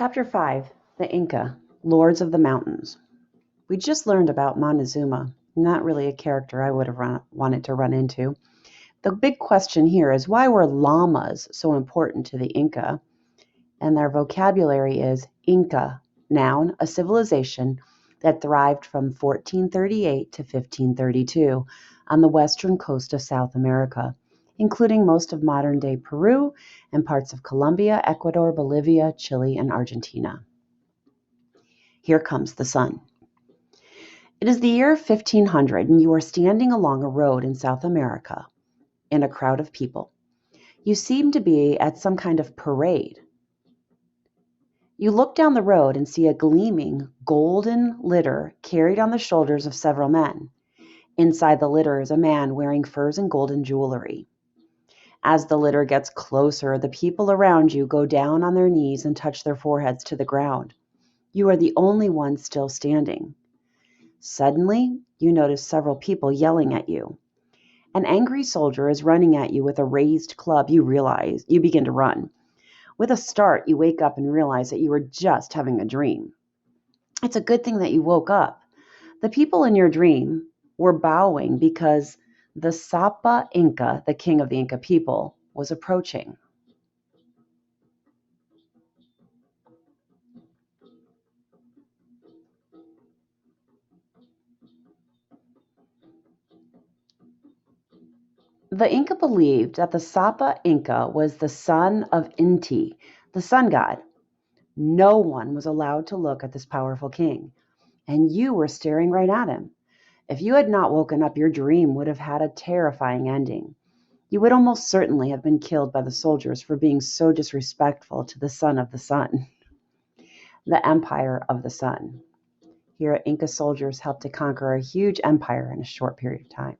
Chapter 5, The Inca, Lords of the Mountains. We just learned about Montezuma, not really a character I would have wanted to run into. The big question here is, why were llamas so important to the Inca? And their vocabulary is Inca, noun, a civilization that thrived from 1438 to 1532 on the western coast of South America, including most of modern-day Peru and parts of Colombia, Ecuador, Bolivia, Chile, and Argentina. Here comes the sun. It is the year 1500, and you are standing along a road in South America in a crowd of people. You seem to be at some kind of parade. You look down the road and see a gleaming golden litter carried on the shoulders of several men. Inside the litter is a man wearing furs and golden jewelry. As the litter gets closer, the people around you go down on their knees and touch their foreheads to the ground. You are the only one still standing. Suddenly, you notice several people yelling at you. An angry soldier is running at you with a raised club. You begin to run. With a start, you wake up and realize that you were just having a dream. It's a good thing that you woke up. The people in your dream were bowing because the Sapa Inca, the king of the Inca people, was approaching. The Inca believed that the Sapa Inca was the son of Inti, the sun god. No one was allowed to look at this powerful king, and you were staring right at him. If you had not woken up, your dream would have had a terrifying ending. You would almost certainly have been killed by the soldiers for being so disrespectful to the son of the sun, the Empire of the Sun. Here, Inca soldiers helped to conquer a huge empire in a short period of time.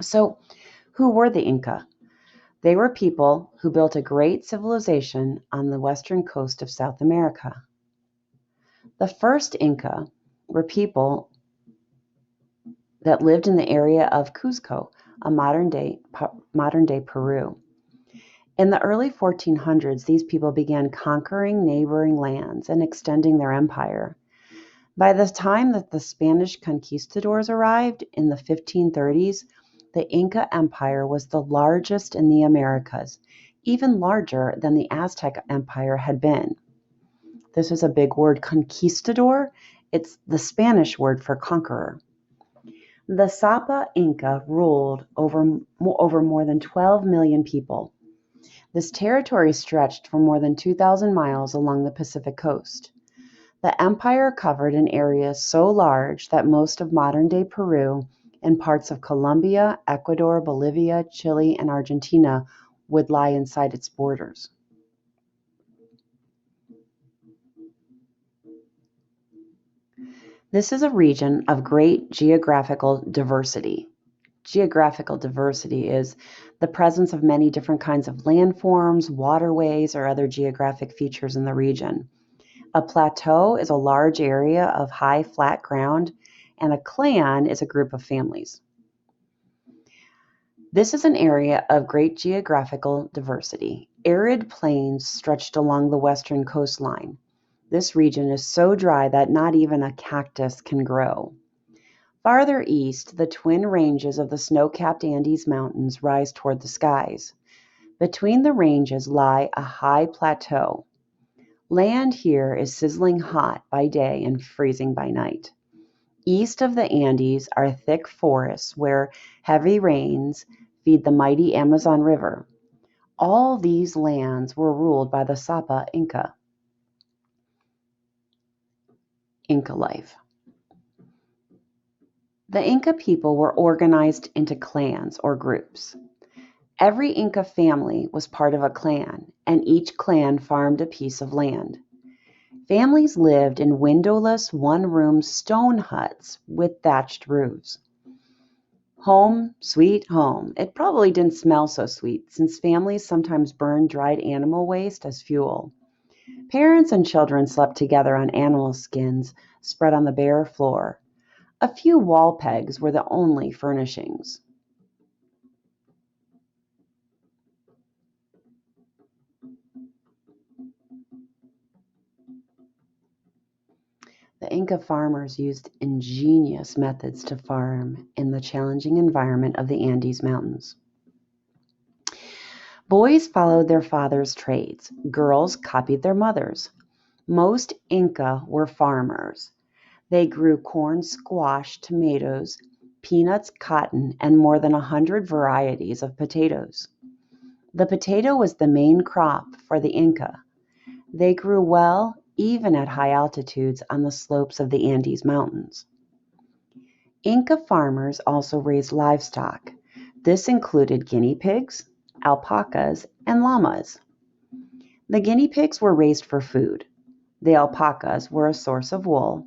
So, who were the Inca? They were people who built a great civilization on the western coast of South America. The first Inca were people that lived in the area of Cuzco, a modern-day Peru. In the early 1400s, these people began conquering neighboring lands and extending their empire. By the time that the Spanish conquistadors arrived in the 1530s, the Inca Empire was the largest in the Americas, even larger than the Aztec Empire had been. This is a big word, conquistador. It's the Spanish word for conqueror. The Sapa Inca ruled over more than 12 million people. This territory stretched for more than 2,000 miles along the Pacific coast. The empire covered an area so large that most of modern-day Peru and parts of Colombia, Ecuador, Bolivia, Chile, and Argentina would lie inside its borders. This is a region of great geographical diversity. Geographical diversity is the presence of many different kinds of landforms, waterways, or other geographic features in the region. A plateau is a large area of high flat ground, and a clan is a group of families. This is an area of great geographical diversity. Arid plains stretched along the western coastline. This region is so dry that not even a cactus can grow. Farther east, the twin ranges of the snow-capped Andes Mountains rise toward the skies. Between the ranges lie a high plateau. Land here is sizzling hot by day and freezing by night. East of the Andes are thick forests where heavy rains feed the mighty Amazon River. All these lands were ruled by the Sapa Inca. Inca life. The Inca people were organized into clans or groups. Every Inca family was part of a clan, and each clan farmed a piece of land. Families lived in windowless, one-room stone huts with thatched roofs. Home, sweet home. It probably didn't smell so sweet, since families sometimes burned dried animal waste as fuel. Parents and children slept together on animal skins spread on the bare floor. A few wall pegs were the only furnishings. Inca farmers used ingenious methods to farm in the challenging environment of the Andes Mountains. Boys followed their fathers' trades. Girls copied their mothers. Most Inca were farmers. They grew corn, squash, tomatoes, peanuts, cotton, and more than 100 varieties of potatoes. The potato was the main crop for the Inca. They grew well even at high altitudes on the slopes of the Andes Mountains. Inca farmers also raised livestock. This included guinea pigs, alpacas, and llamas. The guinea pigs were raised for food. The alpacas were a source of wool,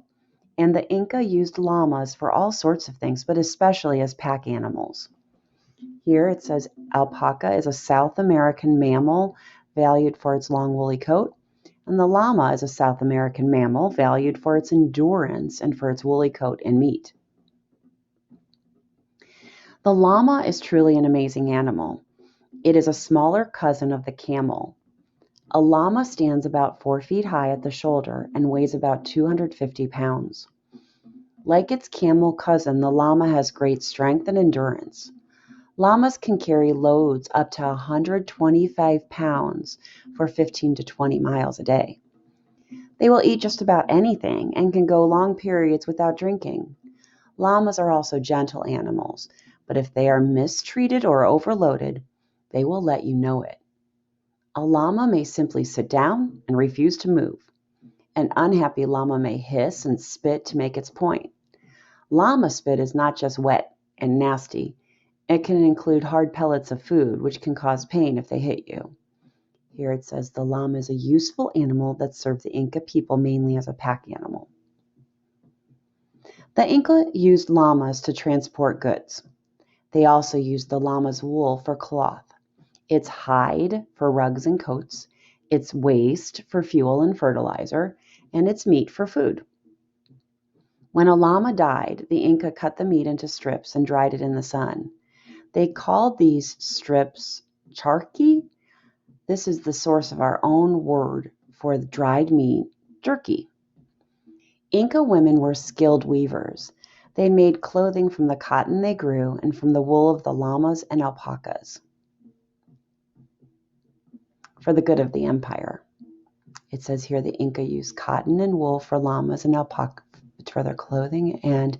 and the Inca used llamas for all sorts of things, but especially as pack animals. Here it says alpaca is a South American mammal valued for its long woolly coat, and the llama is a South American mammal valued for its endurance and for its woolly coat and meat. The llama is truly an amazing animal. It is a smaller cousin of the camel. A llama stands about 4 feet high at the shoulder and weighs about 250 pounds. Like its camel cousin, the llama has great strength and endurance. Llamas can carry loads up to 125 pounds for 15 to 20 miles a day. They will eat just about anything and can go long periods without drinking. Llamas are also gentle animals, but if they are mistreated or overloaded, they will let you know it. A llama may simply sit down and refuse to move. An unhappy llama may hiss and spit to make its point. Llama spit is not just wet and nasty. It can include hard pellets of food, which can cause pain if they hit you. Here it says the llama is a useful animal that served the Inca people mainly as a pack animal. The Inca used llamas to transport goods. They also used the llama's wool for cloth, its hide for rugs and coats, its waste for fuel and fertilizer, and its meat for food. When a llama died, the Inca cut the meat into strips and dried it in the sun. They called these strips charqui. This is the source of our own word for the dried meat, jerky. Inca women were skilled weavers. They made clothing from the cotton they grew and from the wool of the llamas and alpacas for the good of the empire. It says here the Inca used cotton and wool for llamas and alpacas for their clothing, and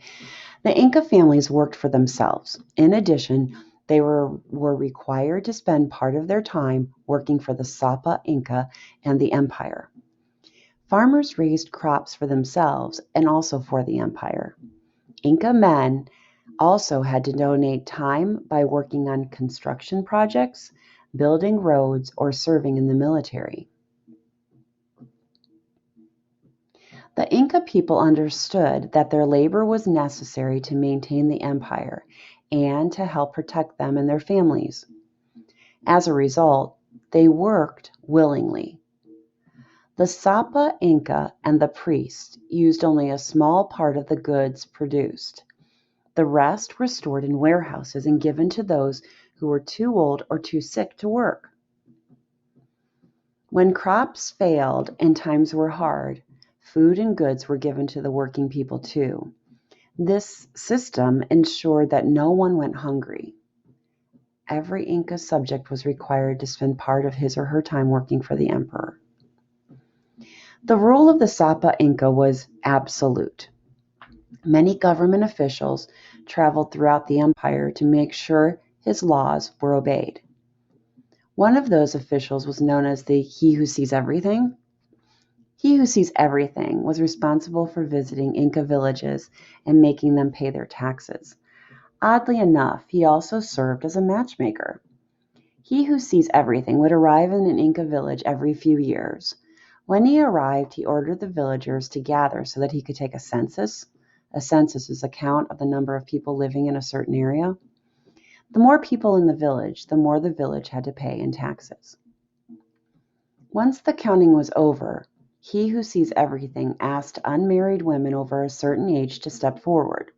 the Inca families worked for themselves. In addition, they were required to spend part of their time working for the Sapa Inca and the empire. Farmers raised crops for themselves and also for the empire. Inca men also had to donate time by working on construction projects, building roads, or serving in the military. The Inca people understood that their labor was necessary to maintain the empire and to help protect them and their families. As a result, they worked willingly. The Sapa Inca and the priests used only a small part of the goods produced. The rest were stored in warehouses and given to those who were too old or too sick to work. When crops failed and times were hard, food and goods were given to the working people too. This system ensured that no one went hungry. Every Inca subject was required to spend part of his or her time working for the emperor. The rule of the Sapa Inca was absolute. Many government officials traveled throughout the empire to make sure his laws were obeyed. One of those officials was known as the He Who Sees Everything. He Who Sees Everything was responsible for visiting Inca villages and making them pay their taxes. Oddly enough, he also served as a matchmaker. He Who Sees Everything would arrive in an Inca village every few years. When he arrived, he ordered the villagers to gather so that he could take a census. A census is a count of the number of people living in a certain area. The more people in the village, the more the village had to pay in taxes. Once the counting was over, He Who Sees Everything asked unmarried women over a certain age to step forward.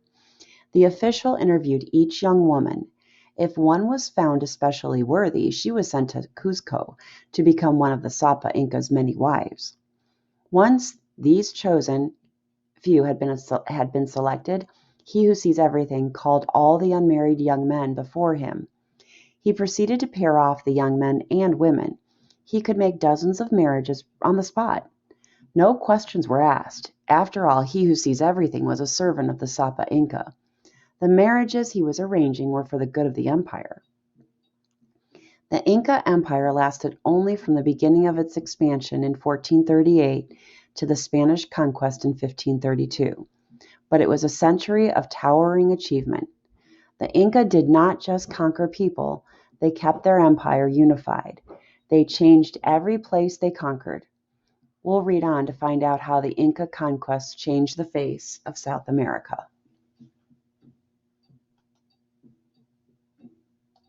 The official interviewed each young woman. If one was found especially worthy, she was sent to Cuzco to become one of the Sapa Inca's many wives. Once these chosen few had been selected, he who sees everything called all the unmarried young men before him. He proceeded to pair off the young men and women. He could make dozens of marriages on the spot. No questions were asked. After all, he who sees everything was a servant of the Sapa Inca. The marriages he was arranging were for the good of the empire. The Inca Empire lasted only from the beginning of its expansion in 1438 to the Spanish conquest in 1532, but it was a century of towering achievement. The Inca did not just conquer people, they kept their empire unified. They changed every place they conquered. We'll read on to find out how the Inca conquest changed the face of South America.